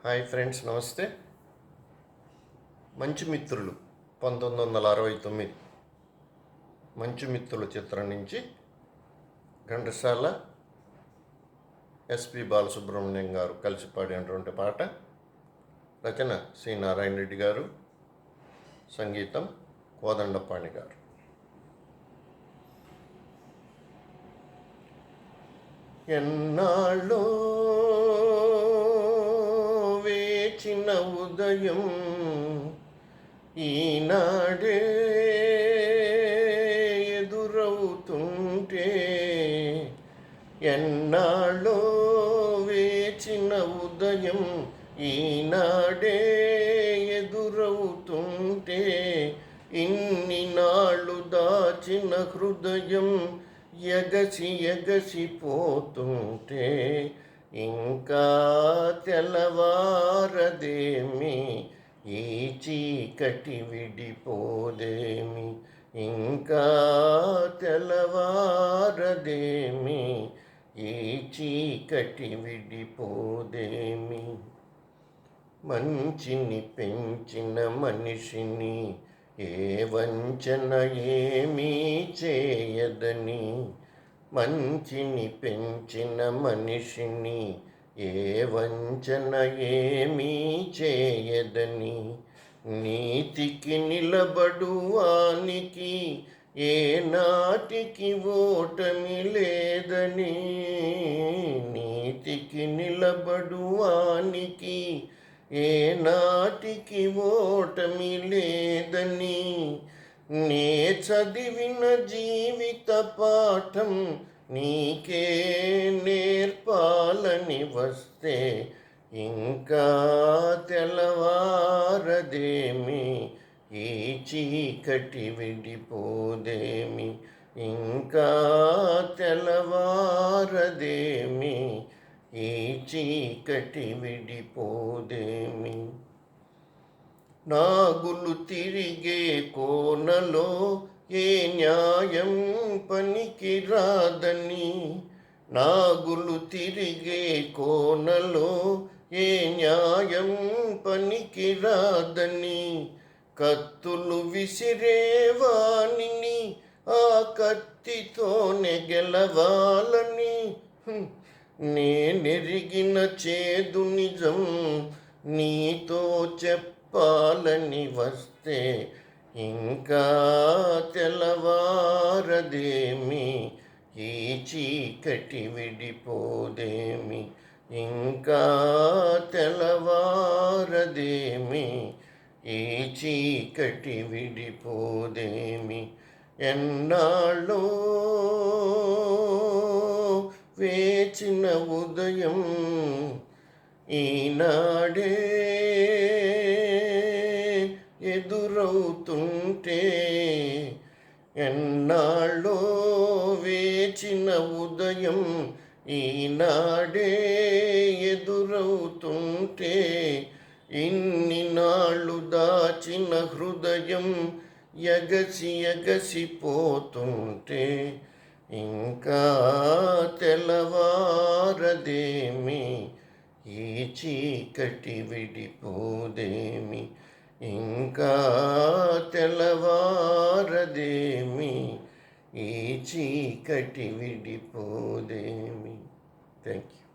Hi friends, నమస్తే. మంచి మిత్రులు 1969 మంచి మిత్రుల చిత్రం నుంచి ఘంటసాల ఎస్పి బాలసుబ్రహ్మణ్యం గారు కలిసి పాడినటువంటి పాట. రచన సి నారాయణ రెడ్డి గారు, సంగీతం కోదండపాణి గారు. ఎన్నాళ్ళో వేచిన ఉదయం ఈనాడే ఎదురవుతుంటే, ఎన్నాళ్ళో వేచిన ఉదయం ఈనాడే ఎదురవుతుంటే, ఇన్ని నాళ్ళు దాచిన హృదయం ఎగసి ఎగసిపోతుంటే, ఇంకా తెల్లవారదేమి ఈ చీకటి విడిపోదేమి, ఇంకా తెల్లవారదేమి ఈ చీకటి విడిపోదేమి. మంచిని పెంచిన మనిషిని ఏ వంచన ఏమీ చేయదని, మంచిని పెంచిన మనిషిని ఏ వంచన ఏమీ చేయదని, నీతికి నిలబడువానికి ఏ నాటికి ఓటమి లేదని, నీతికి నిలబడువానికి ఏ నాటికి ఓటమి లేదని, నే చదివిన జీవిత పాఠం నీకే నేర్పాలని వస్తే, ఇంకా తెల్లవారదేమి ఈ చీకటి విడిపోదేమి, ఇంకా తెల్లవారదేమి ఈ చీకటి విడిపోదేమి. నాగులు తిరిగే కోనలో ఏ న్యాయం పనికి రాదని, నాగులు తిరిగే కోనలో ఏ న్యాయం పనికి రాదని, కత్తులు విసిరేవాణిని ఆ కత్తితోనే గెలవాలని, నేనెరిగిన చేదు నిజం నీతో చెప్పాలని వస్తే, ఇంకా తెల్లవారదేమి ఈ చీకటి విడిపోదేమి, ఇంకా తెల్లవారదేమి ఈ చీకటి విడిపోదేమి. ఎన్నాళ్ళో వేచిన ఉదయం ఈనాడే ఎదురవుతుంటే, ఎన్నాళ్ళో వేచిన ఉదయం ఈనాడే ఎదురవుతుంటే, ఇన్ని నాళ్ళు దాచిన హృదయం ఎగసి ఎగసిపోతుంటే, ఇంకా తెల్లవారదేమి ఈ చీకటి విడిపోదేమి, ఇంకా తెల్లవారదేమి ఈ చీకటి విడిపోదేమి. Thank you.